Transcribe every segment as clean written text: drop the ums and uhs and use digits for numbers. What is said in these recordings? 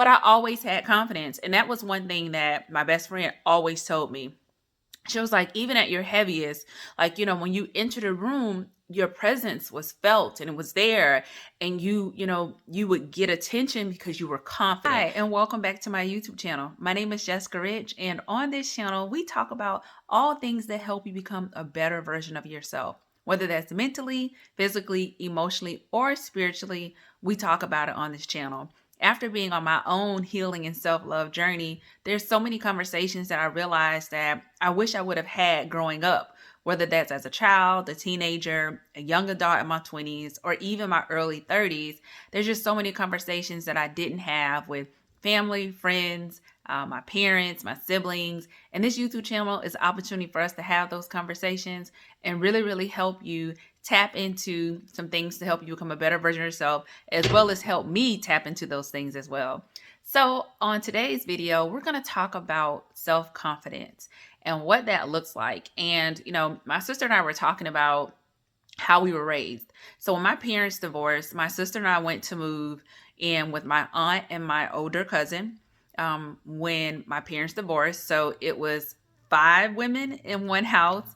but I always had confidence. And that was one thing that my best friend always told me. She was like, even at your heaviest, like, when you entered a room, your presence was felt and it was there, and you would get attention because you were confident. Hi, and welcome back to my YouTube channel. My name is Jessica Rich, and on this channel, we talk about all things that help you become a better version of yourself. Whether that's mentally, physically, emotionally, or spiritually, we talk about it on this channel. After being on my own healing and self-love journey, there's so many conversations that I realized that I wish I would have had growing up, whether that's as a child, a teenager, a young adult in my 20s, or even my early 30s. There's just so many conversations that I didn't have with family, friends, my parents, my siblings. And this YouTube channel is an opportunity for us to have those conversations and really, really help you tap into some things to help you become a better version of yourself, as well as help me tap into those things as well. So on today's video, we're going to talk about self-confidence and what that looks like. And, my sister and I were talking about how we were raised. So when my parents divorced, my sister and I went to move in with my aunt and my older cousin when my parents divorced. So it was 5 women in one house.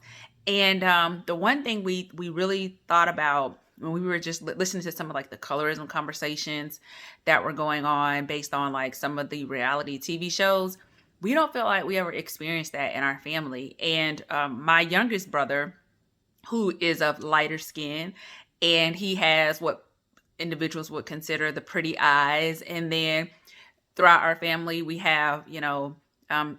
And the one thing we really thought about when we were just listening to some of like the colorism conversations that were going on based on like some of the reality TV shows, we don't feel like we ever experienced that in our family. And my youngest brother, who is of lighter skin, and he has what individuals would consider the pretty eyes. And then throughout our family, we have,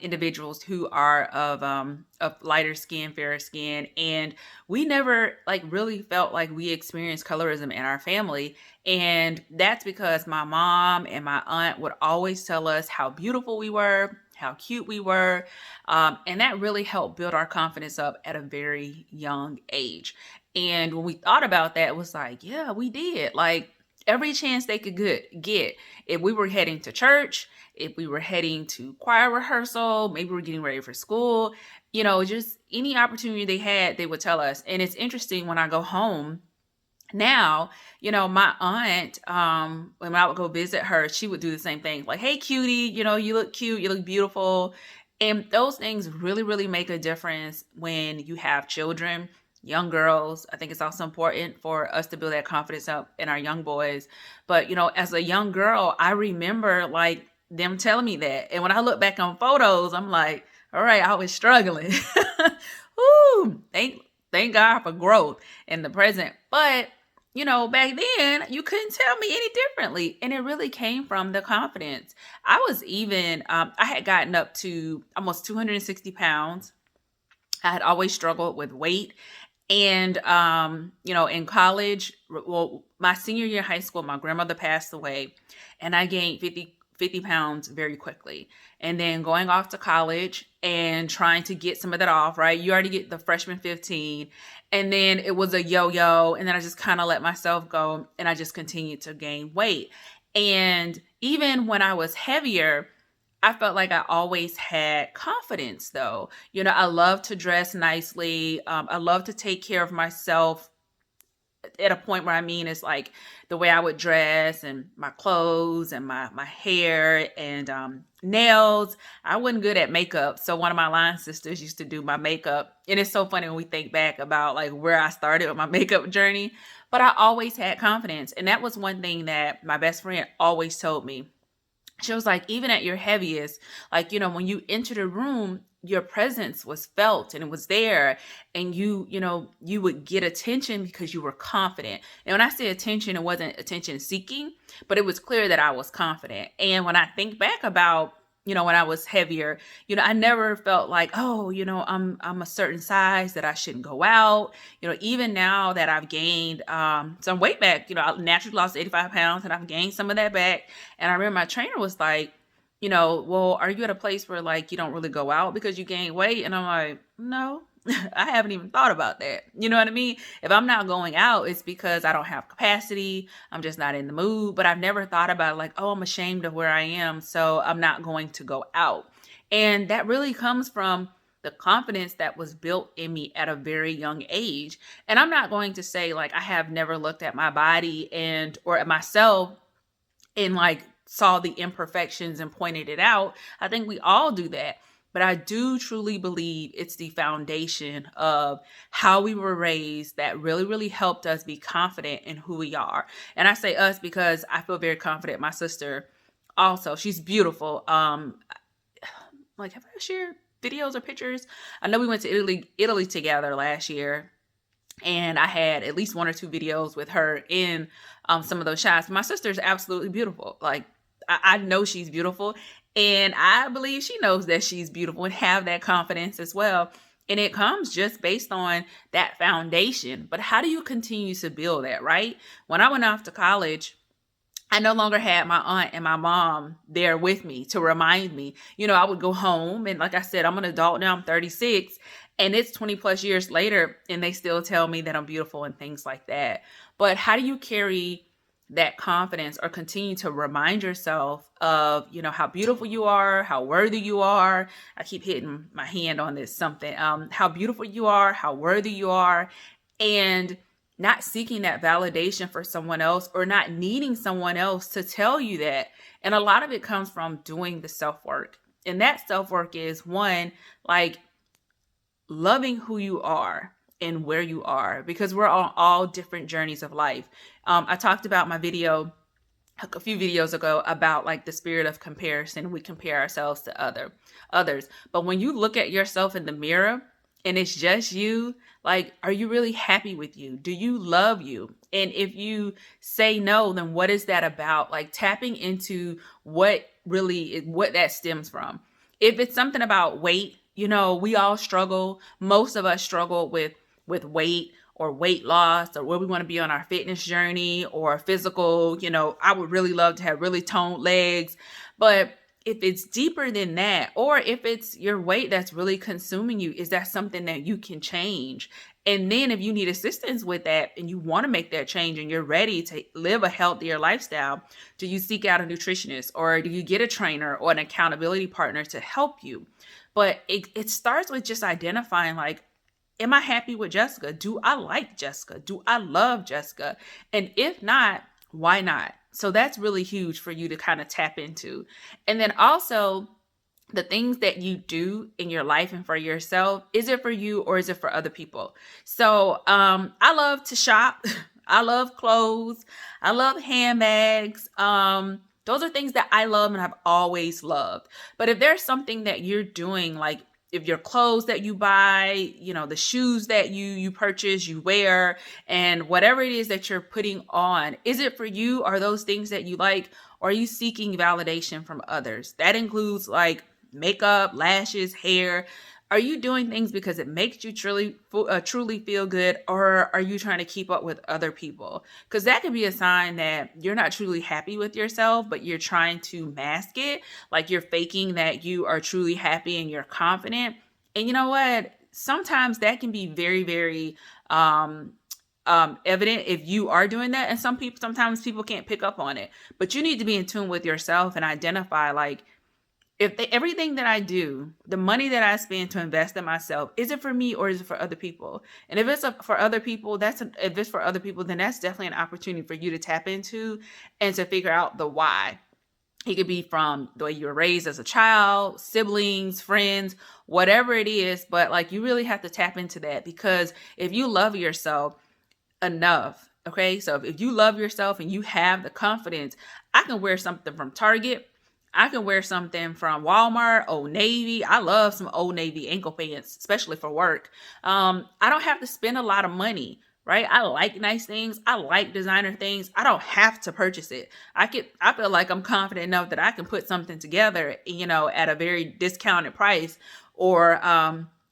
individuals who are of lighter skin, fairer skin, and we never like really felt like we experienced colorism in our family. And that's because my mom and my aunt would always tell us how beautiful we were, how cute we were, and that really helped build our confidence up at a very young age. And when we thought about that, it was like, yeah, we did. Like every chance they could get, if we were heading to church, if we were heading to choir rehearsal, maybe we're getting ready for school, just any opportunity they had, they would tell us. And it's interesting when I go home now, my aunt, when I would go visit her, she would do the same thing. Like, hey, cutie, you look cute, you look beautiful. And those things really, really make a difference when you have children, young girls. I think it's also important for us to build that confidence up in our young boys. But, as a young girl, I remember like them telling me that. And when I look back on photos, I'm like, all right, I was struggling. Woo, thank God for growth in the present. But, back then you couldn't tell me any differently. And it really came from the confidence. I was even, I had gotten up to almost 260 pounds. I had always struggled with weight. And, in college, well, my senior year of high school, my grandmother passed away and I gained 50 pounds very quickly. And then going off to college and trying to get some of that off, right? You already get the freshman 15. And then it was a yo-yo. And then I just kind of let myself go and I just continued to gain weight. And even when I was heavier, I felt like I always had confidence though. I love to dress nicely. I love to take care of myself at a point where it's like the way I would dress and my clothes and my hair and nails. I wasn't good at makeup. So one of my line sisters used to do my makeup. And it's so funny when we think back about like where I started with my makeup journey, but I always had confidence. And that was one thing that my best friend always told me. She was like, even at your heaviest, like, when you entered a room, your presence was felt and it was there, and you would get attention because you were confident. And when I say attention, it wasn't attention seeking, but it was clear that I was confident. And when I think back about, when I was heavier, I never felt like, oh, I'm a certain size that I shouldn't go out. Even now that I've gained some weight back, I naturally lost 85 pounds and I've gained some of that back. And I remember my trainer was like, well, are you at a place where like you don't really go out because you gain weight? And I'm like, no, I haven't even thought about that. You know what I mean? If I'm not going out, it's because I don't have capacity. I'm just not in the mood. But I've never thought about like, oh, I'm ashamed of where I am, so I'm not going to go out. And that really comes from the confidence that was built in me at a very young age. And I'm not going to say like I have never looked at my body or at myself in like saw the imperfections and pointed it out. I think we all do that. But I do truly believe it's the foundation of how we were raised that really, really helped us be confident in who we are. And I say us because I feel very confident. My sister also, she's beautiful. Like, have I shared videos or pictures? I know we went to Italy together last year, and I had at least one or two videos with her in some of those shots. My sister's absolutely beautiful. Like, I know she's beautiful, and I believe she knows that she's beautiful and have that confidence as well. And it comes just based on that foundation. But how do you continue to build that, right? When I went off to college, I no longer had my aunt and my mom there with me to remind me. I would go home, and like I said, I'm an adult now, I'm 36, and it's 20 plus years later, and they still tell me that I'm beautiful and things like that. But how do you carry that confidence or continue to remind yourself of, how beautiful you are, how worthy you are? I keep hitting my hand on this something. How beautiful you are, how worthy you are, and not seeking that validation for someone else or not needing someone else to tell you that. And a lot of it comes from doing the self-work. And that self-work is one, like loving who you are and where you are, because we're on all different journeys of life. I talked about my video a few videos ago about like the spirit of comparison. We compare ourselves to others. But when you look at yourself in the mirror and it's just you, like, are you really happy with you? Do you love you? And if you say no, then what is that about? Like tapping into what that stems from. If it's something about weight, we all struggle. Most of us struggle with weight or weight loss or where we want to be on our fitness journey or physical. I would really love to have really toned legs. But if it's deeper than that, or if it's your weight that's really consuming you, is that something that you can change? And then if you need assistance with that and you want to make that change and you're ready to live a healthier lifestyle, do you seek out a nutritionist or do you get a trainer or an accountability partner to help you? But it starts with just identifying, like, am I happy with Jessica? Do I like Jessica? Do I love Jessica? And if not, why not? So that's really huge for you to kind of tap into. And then also the things that you do in your life and for yourself, is it for you or is it for other people? So I love to shop. I love clothes. I love handbags. Those are things that I love and I've always loved. But if there's something that you're doing, like if your clothes that you buy, the shoes that you purchase, you wear, and whatever it is that you're putting on, is it for you? Are those things that you like? Or are you seeking validation from others? That includes like makeup, lashes, hair. Are you doing things because it makes you truly feel good, or are you trying to keep up with other people? Because that could be a sign that you're not truly happy with yourself, but you're trying to mask it. Like you're faking that you are truly happy and you're confident. And you know what? Sometimes that can be very, very evident if you are doing that. And sometimes people can't pick up on it. But you need to be in tune with yourself and identify, like, everything that I do, the money that I spend to invest in myself, is it for me or is it for other people? And if it's for other people, then that's definitely an opportunity for you to tap into and to figure out the why. It could be from the way you were raised as a child, siblings, friends, whatever it is. But like, you really have to tap into that, because if you love yourself enough, okay? So if you love yourself and you have the confidence, I can wear something from Target. I can wear something from Walmart, Old Navy. I love some Old Navy ankle pants, especially for work. I don't have to spend a lot of money, right? I like nice things. I like designer things. I don't have to purchase it. I feel like I'm confident enough that I can put something together, at a very discounted price or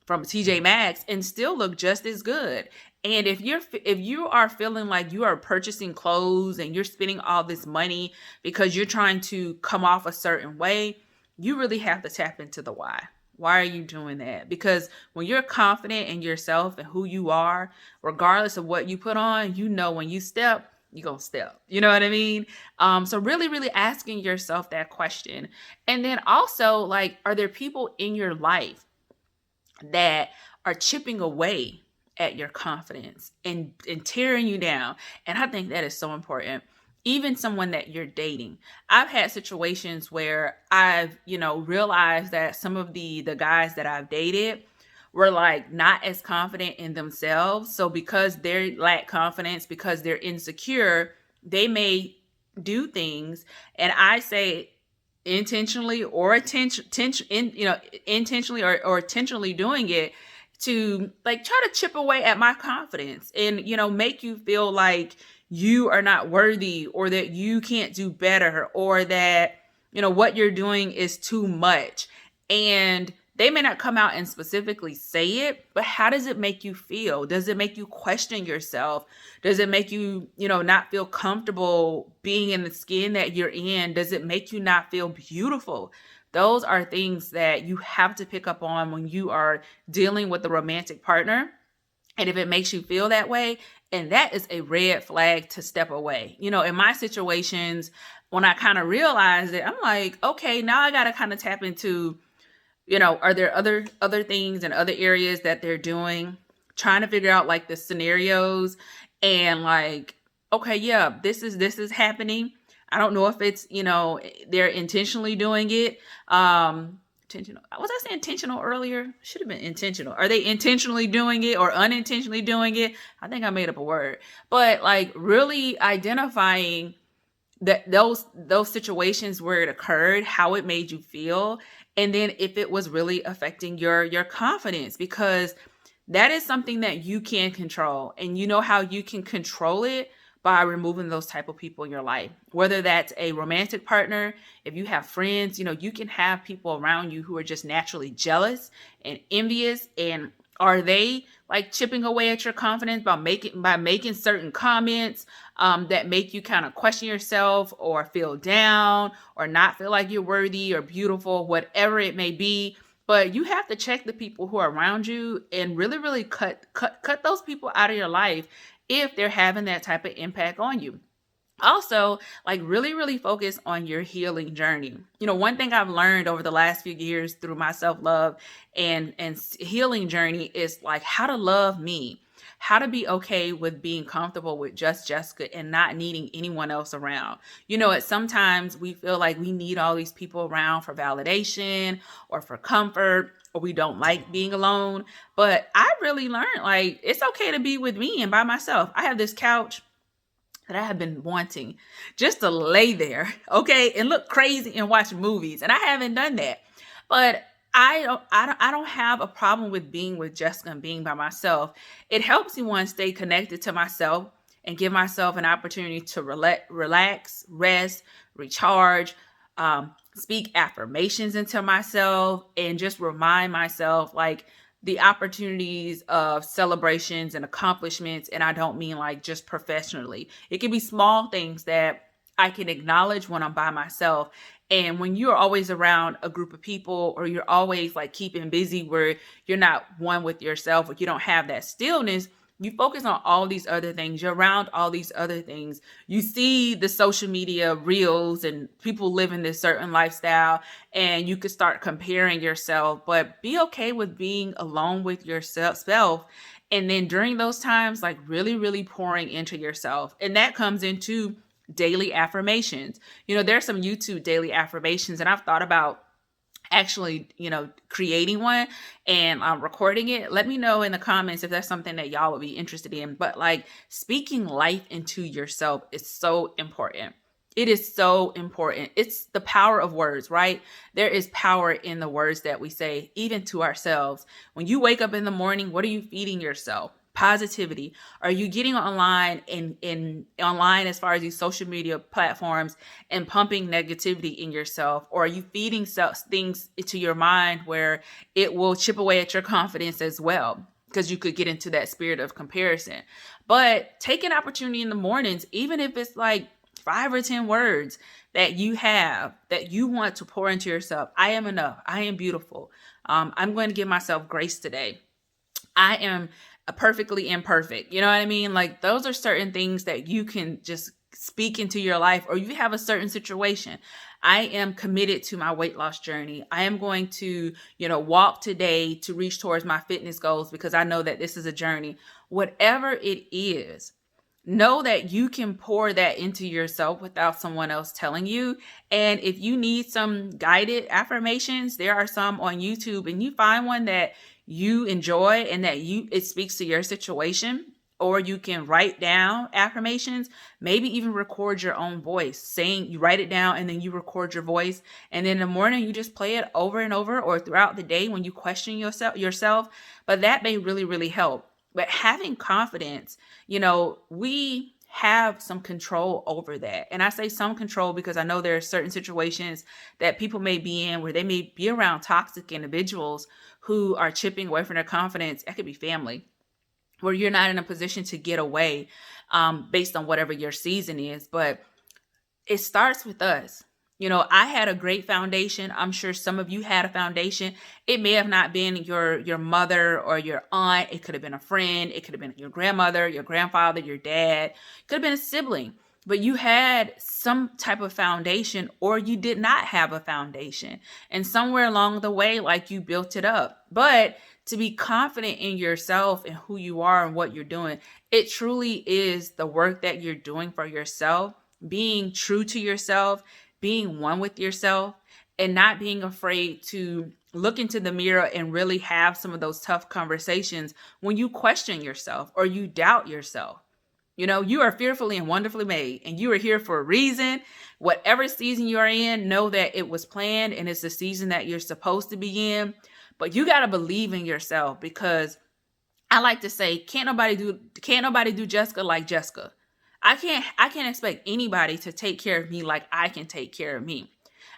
from TJ Maxx and still look just as good. And if you are feeling like you are purchasing clothes and you're spending all this money because you're trying to come off a certain way, you really have to tap into the why. Why are you doing that? Because when you're confident in yourself and who you are, regardless of what you put on, when you step, you're going to step. You know what I mean? So really, really asking yourself that question. And then also, like, are there people in your life that are chipping away at your confidence and tearing you down? And I think that is so important. even someone that you're dating. I've had situations where I've, realized that some of the guys that I've dated were like not as confident in themselves. So because they lack confidence, because they're insecure, they may do things, and I say intentionally or intentionally or intentionally doing it to like try to chip away at my confidence and make you feel like you are not worthy, or that you can't do better, or that what you're doing is too much. And they may not come out and specifically say it, but how does it make you feel? Does it make you question yourself? Does it make you, not feel comfortable being in the skin that you're in? Does it make you not feel beautiful? Those are things that you have to pick up on when you are dealing with a romantic partner. And if it makes you feel that way, and that is a red flag to step away. In my situations, when I kind of realized it, I'm like, okay, now I got to kind of tap into, are there other things and other areas that they're doing, trying to figure out like the scenarios, and like, okay, yeah, this is happening. I don't know if it's, they're intentionally doing it. Intentional. Was I saying intentional earlier? Should have been intentional. Are they intentionally doing it or unintentionally doing it? I think I made up a word. But like really identifying that those situations where it occurred, how it made you feel, and then if it was really affecting your confidence, because that is something that you can control. And you know how you can control it? By removing those type of people in your life, whether that's a romantic partner, if you have friends, you can have people around you who are just naturally jealous and envious. And are they like chipping away at your confidence by making certain comments that make you kind of question yourself, or feel down, or not feel like you're worthy or beautiful, whatever it may be? But you have to check the people who are around you and really, really cut those people out of your life if they're having that type of impact on you. Also, like really, really focus on your healing journey. One thing I've learned over the last few years through my self-love and healing journey is like how to love me, how to be okay with being comfortable with just Jessica and not needing anyone else around. Sometimes we feel like we need all these people around for validation or for comfort, or we don't like being alone. But I really learned like it's okay to be with me and by myself. I have this couch that I have been wanting just to lay there, okay, and look crazy and watch movies, and I haven't done that. But I don't have a problem with being with Jessica and being by myself. It helps me stay connected to myself and give myself an opportunity to relax, rest, recharge, speak affirmations into myself, and just remind myself like the opportunities of celebrations and accomplishments. And I don't mean like just professionally. It can be small things that I can acknowledge when I'm by myself. And when you're always around a group of people, or you're always like keeping busy where you're not one with yourself, or you don't have that stillness, you focus on all these other things. You're around all these other things. You see the social media reels and people living this certain lifestyle, and you could start comparing yourself. But be okay with being alone with yourself. And then during those times, like really, really pouring into yourself. And that comes into daily affirmations. There's some YouTube daily affirmations, and I've thought about actually, creating one and recording it. Let me know in the comments if that's something that y'all would be interested in. But like speaking life into yourself is so important. It is so important. It's the power of words, right? There is power in the words that we say, even to ourselves. When you wake up in the morning, what are you feeding yourself? Positivity. Are you getting online and online as far as these social media platforms and pumping negativity in yourself? Or are you feeding things into your mind where it will chip away at your confidence as well? Because you could get into that spirit of comparison. But take an opportunity in the mornings, even if it's like 5 or 10 words that you have that you want to pour into yourself. I am enough. I am beautiful. I'm going to give myself grace today. I am perfectly imperfect. You know what I mean? Like those are certain things that you can just speak into your life, or you have a certain situation. I am committed to my weight loss journey. I am going to, walk today to reach towards my fitness goals because I know that this is a journey. Whatever it is, know that you can pour that into yourself without someone else telling you. And if you need some guided affirmations, there are some on YouTube, and you find one that you enjoy and that it speaks to your situation, or you can write down affirmations, maybe even record your own voice saying, you write it down and then you record your voice, and then in the morning you just play it over and over, or throughout the day when you question yourself. But that may really, really help. But having confidence, we have some control over that. And I say some control because I know there are certain situations that people may be in where they may be around toxic individuals who are chipping away from their confidence. That could be family, where you're not in a position to get away based on whatever your season is. But it starts with us. I had a great foundation. I'm sure some of you had a foundation. It may have not been your mother or your aunt. It could have been a friend. It could have been your grandmother, your grandfather, your dad. It could have been a sibling. But you had some type of foundation, or you did not have a foundation. And somewhere along the way, like, you built it up. But to be confident in yourself and who you are and what you're doing, it truly is the work that you're doing for yourself, being true to yourself, being one with yourself, and not being afraid to look into the mirror and really have some of those tough conversations when you question yourself or you doubt yourself. You are fearfully and wonderfully made, and you are here for a reason. Whatever season you are in, know that it was planned and it's the season that you're supposed to be in. But you got to believe in yourself, because I like to say, can't nobody do Jessica like Jessica. I can't expect anybody to take care of me like I can take care of me.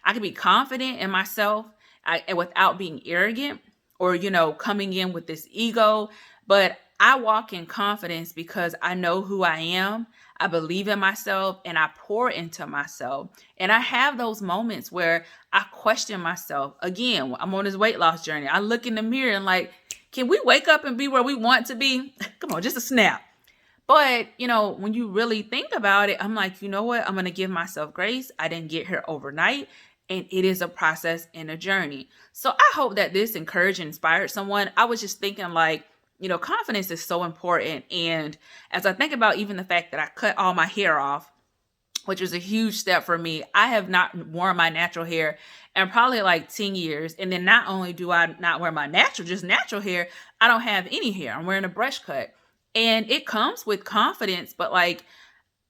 I can be confident in myself and without being arrogant or, coming in with this ego. But I walk in confidence because I know who I am. I believe in myself and I pour into myself. And I have those moments where I question myself. Again, I'm on this weight loss journey. I look in the mirror and like, can we wake up and be where we want to be? Come on, just a snap. But, when you really think about it, I'm like, you know what? I'm going to give myself grace. I didn't get here overnight, and it is a process and a journey. So I hope that this encouraged and inspired someone. I was just thinking like, confidence is so important. And as I think about even the fact that I cut all my hair off, which was a huge step for me, I have not worn my natural hair in probably like 10 years. And then not only do I not wear my natural hair, I don't have any hair. I'm wearing a brush cut. And it comes with confidence, but like,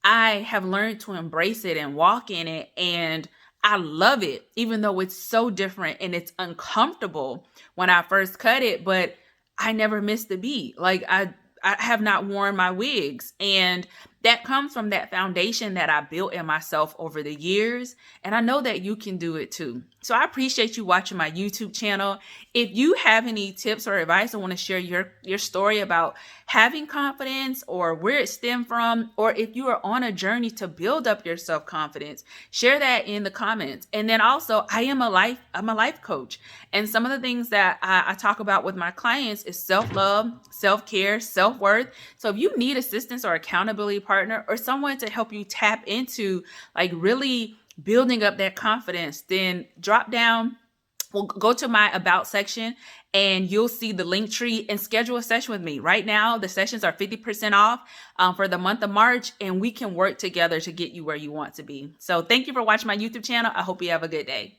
I have learned to embrace it and walk in it. And I love it, even though it's so different and it's uncomfortable when I first cut it, but I never missed a beat. Like, I have not worn my wigs, and that comes from that foundation that I built in myself over the years. And I know that you can do it too. So I appreciate you watching my YouTube channel. If you have any tips or advice, I want to share your story about having confidence or where it stemmed from, or if you are on a journey to build up your self-confidence, share that in the comments. And then also, I'm a life coach. And some of the things that I talk about with my clients is self-love, self-care, self-worth. So if you need assistance or accountability partner or someone to help you tap into like really building up that confidence, then drop down. Well, go to my about section and you'll see the link tree and schedule a session with me. Right now, the sessions are 50% off for the month of March, and we can work together to get you where you want to be. So thank you for watching my YouTube channel. I hope you have a good day.